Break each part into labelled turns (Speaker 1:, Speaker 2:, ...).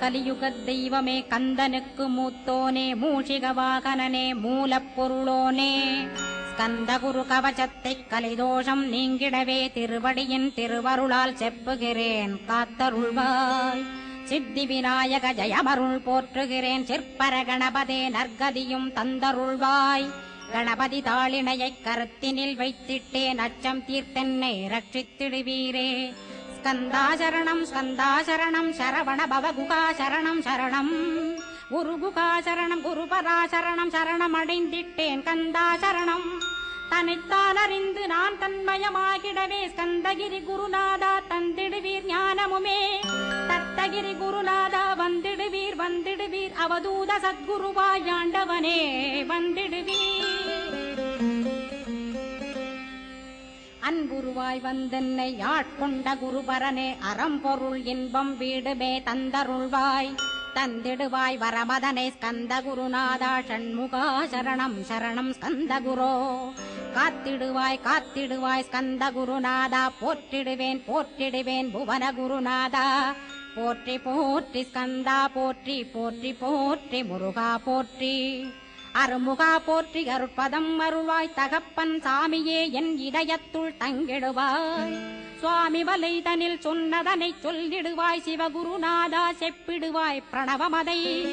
Speaker 1: கலியுகத் தெய்வமே கந்தனுக்கு மூத்தோனே மூஷிக வாகனனே மூலப்பொருளோனே ஸ்கந்தகுரு கவசத்தைக் கலிதோஷம் நீங்கிடவே திருவடியின் திருவருளால் செப்புகிறேன் காத்தருள்வாய். சித்தி விநாயக ஜயமருள் போற்றுகிறேன் சிற்பர கணபதே நற்கதியும் தந்தருள்வாய். கணபதி தாளினையைக் கருத்தினில் வைத்திட்டேன் அச்சம் தீர்த்தென்னை ரட்சித்திடுவீரே. ஸ்கந்தாசரணம் ஸ்கந்தாசரணம் சரவண பவகுகாசரணம் சரணம் குருகுகாசரணம் குருபராசரணம் சரணம் அடைந்திட்டேன் கந்தாசரணம். தன்னைத்தான் அறிந்து நான் தன்மயமாகிடவே ஸ்கந்தகிரி குருநாதா தந்திடுவீர் ஞானமுமே. தத்தகிரி குருநாதா வந்திடுவீர் வந்திடுவீர் அவதூத சத்குருவாய் ஆண்டவனே வந்திடுவீர். அன்புருவாய் வந்தென்னை ஆட்கொண்ட குருபரனே அறம்பொருள் இன்பம் வீடுமே தந்தருள்வாய். தந்திடுவாய் வரமதனை ஸ்கந்த குருநாதா ஷண்முகா சரணம் சரணம் ஸ்கந்த குரோ. காத்திடுவாய் காத்திடுவாய் ஸ்கந்த குருநாதா போற்றிடுவேன் போற்றிடுவேன் புவன குருநாதா. போற்றி போற்றி ஸ்கந்தா போற்றி போற்றி போற்றி முருகா போற்றி. அருமுகா போற்றி அருட்பதம் அருள்வாய் தகப்பன் சாமியே என் இதயத்துள் தங்கிடுவாய். சுவாமி வலைதனில் சொன்னதனை சொல்லிடுவாய் சிவகுருநாதா செப்பிடுவாய் பிரணவமதை.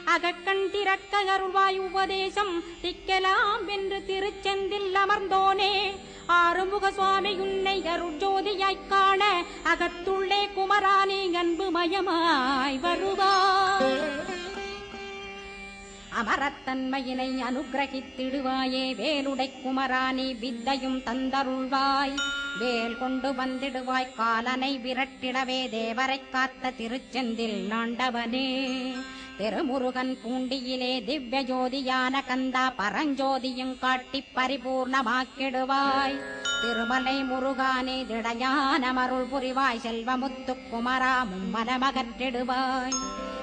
Speaker 1: அகக்கண் திறக்க அருள்வாய் உபதேசம் திக்கலாம் என்று திருச்செந்தில் அமர்ந்தோனே. ஆறுமுக சுவாமி உன்னை அருட்ஜோதியாய்க் காண அகத்துள்ளே குமரானே அன்புமயமாய் வருவாய். அமரத்தன்மையினை அனுகிரகித்திடுவாயே வேலுடை குமராணி வித்தையும் தந்தருள்வாய். வேல் கொண்டு வந்திடுவாய் காலனை விரட்டிடவே தேவரை காத்த திருச்செந்தில் ஆண்டவனே. திருமுருகன் பூண்டியிலே திவ்ய ஜோதியான கந்தா பரஞ்சோதியும் காட்டி பரிபூர்ணமாக்கிடுவாய். திருமலை முருகானே திடையான மருள் புரிவாய் செல்வமுத்து குமரா மும்மனமகற்றிடுவாய்.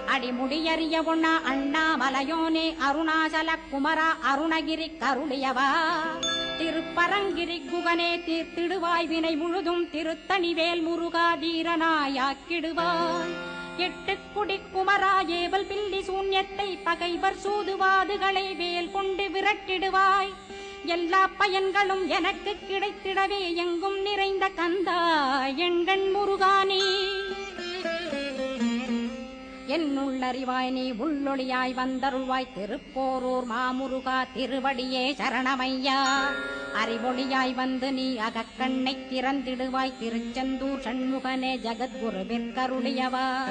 Speaker 1: அடிமுடியறிய உண்ணா அண்ணாமலையோனே அருணாசல குமரா அருணகிரி கருளியவா. திருப்பரங்கிரி குகனே தீர்த்திடுவாய் வினை முழுதும் திருத்தணிவேல் முருகா தீரனாயாக்கிடுவாய். எட்டுக்குடி குமரா ஏவல் பில்லி சூன்யத்தை பகைவர் சூதுவாதுகளை வேல் கொண்டு விரட்டிடுவாய். எல்லா பயன்களும் எனக்கு கிடைத்திடவே எங்கும் நிறைந்த கந்தா எண்கண் முருகானே. என்னுள்ளறிவாய் நீ உள்ளொளியாய் வந்தருள்வாய் திருப்போரூர் மாமுருகா திருவடியே சரணமையா. அறிவொளியாய் வந்து நீ அகக்கண்ணை திறந்திடுவாய் திருச்செந்தூர் சண்முகனே ஜகத்குருவிற்கருளியவா.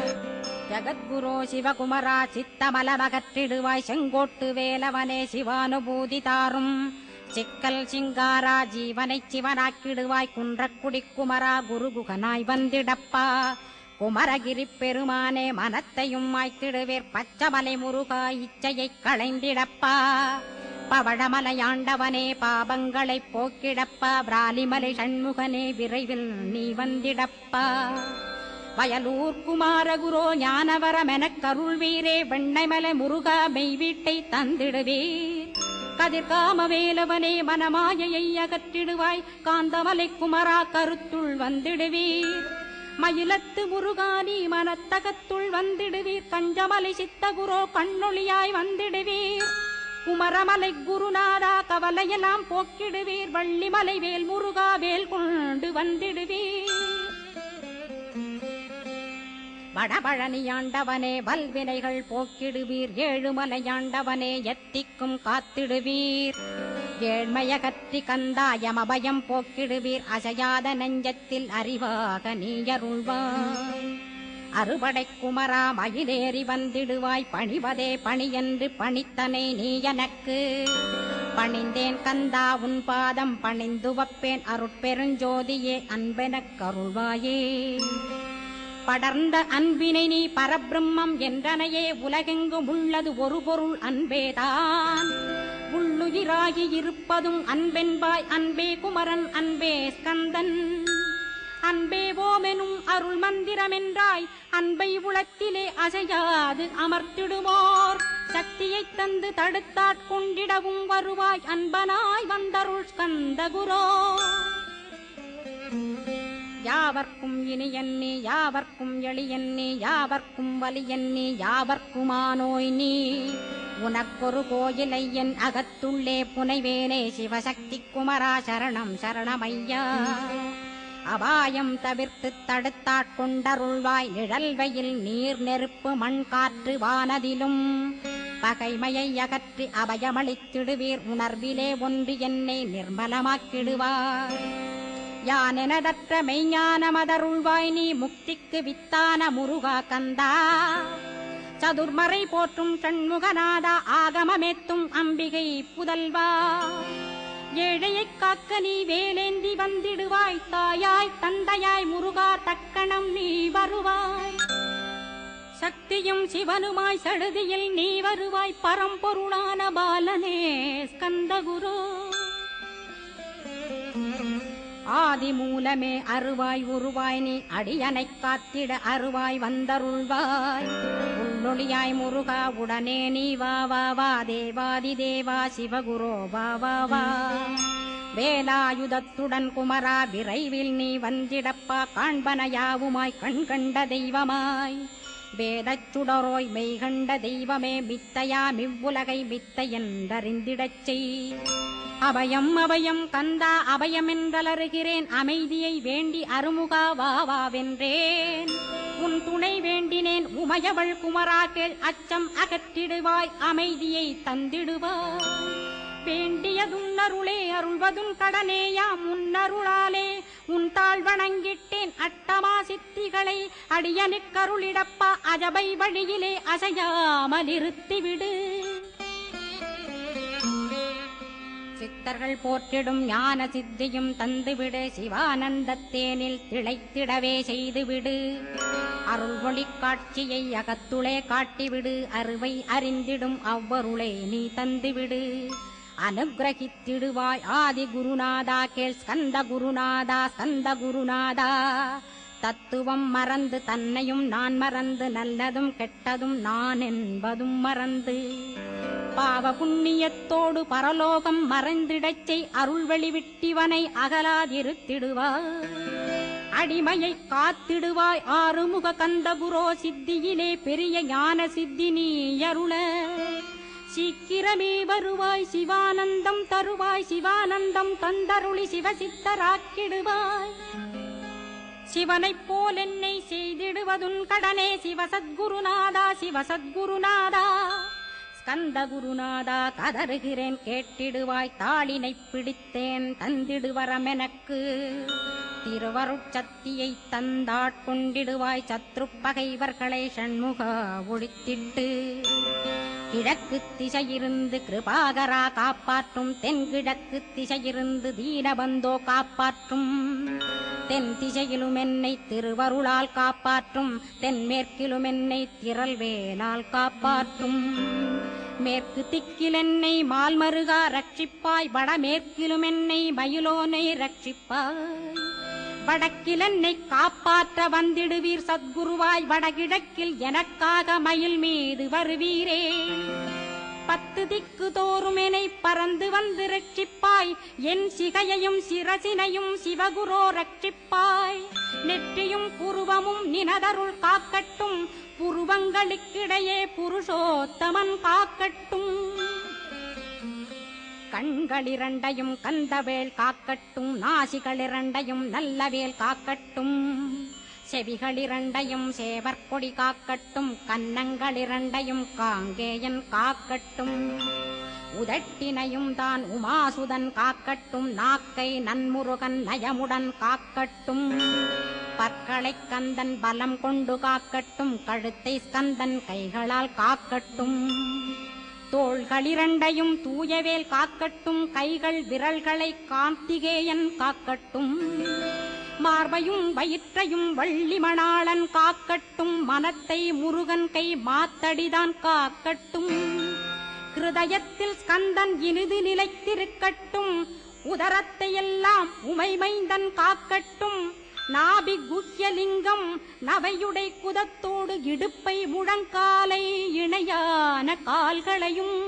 Speaker 1: ஜகத்குரோ சிவகுமரா சித்தமலமகற்றிடுவாய் செங்கோட்டு வேலவனே சிவானுபூதி தாரும். சிக்கல் சிங்காரா ஜீவனை சிவனாக்கிடுவாய் குன்றக்குடி குமரா குருகுகனாய் வந்திடப்பா. குமரகிரி பெருமானே மனத்தையும் மாய்த்திடுவேர் பச்சமலை முருகா இச்சையைக் களைந்திடப்பா. பவழமலையாண்டவனே பாபங்களை போக்கிடப்பா. பிராலிமலை சண்முகனே விரைவில் நீ வந்திடப்பா. வயலூர் குமாரகுரோ ஞானவரமெனக் கருள்வீரே வெண்ணைமலை முருகா மெய் வீட்டை தந்திடுவீர். கதிர்காம வேலவனே மனமாயையை அகற்றிடுவாய் காந்தமலை குமரா கருத்துள் வந்திடுவீர். மயிலத்து முருகானி மனத்தகத்துள் வந்திடுவீர். கஞ்சமலை சித்தகுரோ கண்ணொளியாய் வந்திடுவீர். குமரமலை குருநாதா கவலையெல்லாம் போக்கிடுவீர். வள்ளிமலை வேல் முருகா வேல் கொண்டு வந்திடுவீர். வடபழனியாண்டவனே வல்வினைகள் போக்கிடுவீர். ஏழுமலையாண்டவனே எத்திக்கும் காத்திடுவீர். ஏழ்மையகற்றி கந்தாயமபயம் போக்கிடுவீர். அசையாத நெஞ்சத்தில் அறிவாக நீயருள்வாய். அறுபடை குமரா மயிலேறி வந்திடுவாய். பணிவதே பணியென்று பணித்தனை நீ எனக்கு. பணிந்தேன் கந்தா உன் பாதம் பணிந்து வப்பேன் அருட்பெருஞ்சோதியே அன்பெனக் கருள்வாயே. படர்ந்த அன்பினை நீ பரபிரம்மம் என்றனையே உலகெங்கும் உள்ளது ஒரு பொருள் அன்பேதான். உள்ளுயிராகி இருப்பதும் அன்பென்பாய் அன்பே குமரன் அன்பே ஸ்கந்தன். அன்பே ஓமெனும் அருள் மந்திரமென்றாய் அன்பை உளத்திலே அசையாது அமர்த்திடுவோர். சக்தியைத் தந்து தடுத்தாட்கொண்டிடவும் வருவாய் அன்பனாய் வந்தருள் ஸ்கந்தகுரோ. யாவர் யாவர்க்கும் இனியன்னி யாவர்க்கும் எளியன்னி யாவர்க்கும் வலியன்னி யாவர்க்குமானோய் நீ உனக்கொரு கோயிலை என் அகத்துள்ளே புனைவேனே சிவசக்தி குமரா சரணம் சரணமையா அபாயம் தவிர்த்து தடுத்தாட்கொண்டருள்வாய் நிழல்வையில் நீர் நெருப்பு மண் காற்று வானதிலும் பகைமையை அகற்றி அபயமளித்திடுவீர் உணர்விலே ஒன்று என்னை நிர்மலமாக்கிடுவார் யானெனதற்ற மெய்ஞானமதருள்வாய் நீ முக்திக்கு வித்தான முருகா கந்தா சதுர்மறை போற்றும் ஷண்முகநாதா ஆகமமேத்தும் அம்பிகை புதல்வா ஏழையைக் காக்க நீ வேலேந்தி வந்திடுவாய் தாயாய் தந்தையாய் முருகா தக்கணம் நீ வருவாய் சக்தியும் சிவனுமாய் சடுதியில் நீ வருவாய் பரம்பொருளான பாலனே ஸ்கந்தகுரு ஆதி மூலமே அருவாய் உருவாய் நீ அடியனைக் காத்திட அருவாய் வந்தருள்வாய் உள்ளொளியாய் முருகா உடனே நீ வா வா வா தேவாதி தேவா சிவகுரோ வா வா வா வேலாயுதத்துடன் குமரா விரைவில் நீ வந்திடப்பா காண்பன யாவுமாய் கண் கண்ட தெய்வமாய் வேதச் சுடரோய் மெய்கண்ட தெய்வமே மித்தையா மிவ்வுலகை மித்தை என்றறிந்திடச் செய் அபயம் அபயம் கந்தா அபயமென்றலறுகிறேன் அமைதியை வேண்டி அருமுகா வா வாவென்றேன் உன் துணை வேண்டினேன் உமையவள் குமரா கேள் அச்சம் அகற்றிடுவாய் அமைதியை தந்திடுவாய் வேண்டியதுன்னருளே அருள்வதும் கடனேயா முன்னருளாலே உன் தாழ் வணங்கிட்டேன் அட்டமா சித்திகளை அடியனுக்கருளிடப்பா அஜபை வழியிலே அசையாமலிருத்திவிடு சித்தர்கள் போற்றிடும் ஞான சித்தியும் தந்துவிடு சிவானந்தத்தேனில் திளைத்திடவே செய்துவிடு அருள் ஒளி காட்சியை அகத்துளே காட்டிவிடு அருவை அறிந்திடும் அவ்வருளை நீ தந்துவிடு அனுகிரகித்திடுவாய் ஆதி குருநாதா கேள் ஸ்கந்த குருநாதா ஸ்கந்த குருநாதா தத்துவம் மறந்து தன்னையும் நான் மறந்து நல்லதும் கெட்டதும் நான் என்பதும் மறந்து பாவ புண்ணியத்தோடு பரலோகம் மறைந்திடச்சை அருள் வெளிவிட்டிவனை அகலாதிருத்திடுவாய் அடிமையை காத்திடுவாய் ஆறுமுக கந்தபுரோ சித்தியிலே பெரிய ஞான சித்தி நீ அருள சீக்கிரமே வருவாய் சிவானந்தம் தருவாய் சிவானந்தம் தந்தருளி சிவசித்தராக்கிடுவாய் சிவனைப் போல் என்னை செய்திடுவதுன் கடனே சிவசத்குருநாதா சிவசத்குருநாதா ஸ்கந்த குருநாதா கதறுகிறேன் கேட்டிடுவாய் தாளினை பிடித்தேன் தந்திடுவரமெனக்கு திருவருட்சக்தியை தந்தாட்கொண்டிடுவாய் சத்ரு பகைவர்களை ஷண்முகா ஒழித்திட்டு கிழக்கு திசையிருந்து கிருபாகரா காப்பாற்றும் தென்கிழக்கு திசையிருந்து தீனபந்தோ காப்பாற்றும் தென் திசையிலும் என்னை திருவருளால் காப்பாற்றும் தென்மேற்கிலும் என்னை திரள்வேலால் காப்பாற்றும் மேற்கு திக்கில் என்னை மால்மருகா ரட்சிப்பாய் வடமேற்கிலும் என்னை மயிலோனை ரட்சிப்பாய் வடக்கில் என்னை காப்பாற்ற வந்திடுவீர் சத்குருவாய் வடகிழக்கில் எனக்காக மயில் மீது வருவீரே 10 திக்கு தோறும் என்னை பறந்து வந்து ரட்சிப்பாய் என் சிகையையும் சிரசினையும் சிவகுரோ ரட்சிப்பாய் நெற்றியும் புருவமும் நினதருள் காக்கட்டும் புருவங்களுக்கிடையே புருஷோத்தமன் காக்கட்டும் கண்களிரண்டையும் கந்தவேல் காக்கட்டும் நாசிகளிரண்டையும் நல்லவேல் காக்கட்டும் செவிகளிரண்டையும் சேவற்கொடி காக்கட்டும் கன்னங்களிரண்டையும் காங்கேயன் காக்கட்டும் உதட்டினையும் தான் உமாசுதன் காக்கட்டும் நாக்கை நன்முருகன் நயமுடன் காக்கட்டும் பற்களை கந்தன் பலம் கொண்டு காக்கட்டும் கழுத்தை ஸ்கந்தன் கைகளால் காக்கட்டும் தோள்களிரண்டையும் தூயவேல் காக்கட்டும் கைகள் விரல்களை கார்த்திகேயன் காக்கட்டும் மார்பையும் வயிற்றையும் வள்ளி மணாளன் காக்கட்டும் மனத்தை முருகன் கை மாத்தடிதான் காக்கட்டும் ஹிருதயத்தில் ஸ்கந்தன் இனிது நிலைத்திருக்கட்டும் உதரத்தை எல்லாம் உமைமைந்தன் காக்கட்டும் நாபி குஹ்யலிங்கம் நவையுடை குதத்தோடு இடுப்பை முழங்காலை இணையான கால்களையும்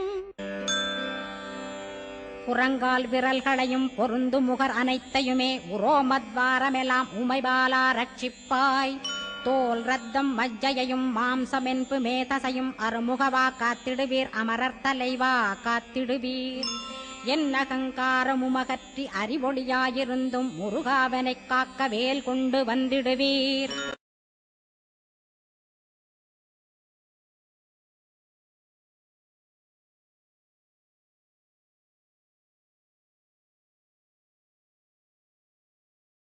Speaker 1: புறங்கால் விரல்களையும் பொருந்து முகர் அனைத்தையுமே உரோமத்வாரமெல்லாம் உமைபாலா ரட்சிப்பாய். தோல் ரத்தம் மஜ்ஜையையும் மாம்சமென்பு மேதசையும் அருமுகவா காத்திடுவீர் அமரர் தலைவா காத்திடுவீர். என் அகங்காரமுமகற்றி அறிவொளியாயிருந்தும் முருகாவனைக் காக்க வேல் கொண்டு வந்திடுவீர்.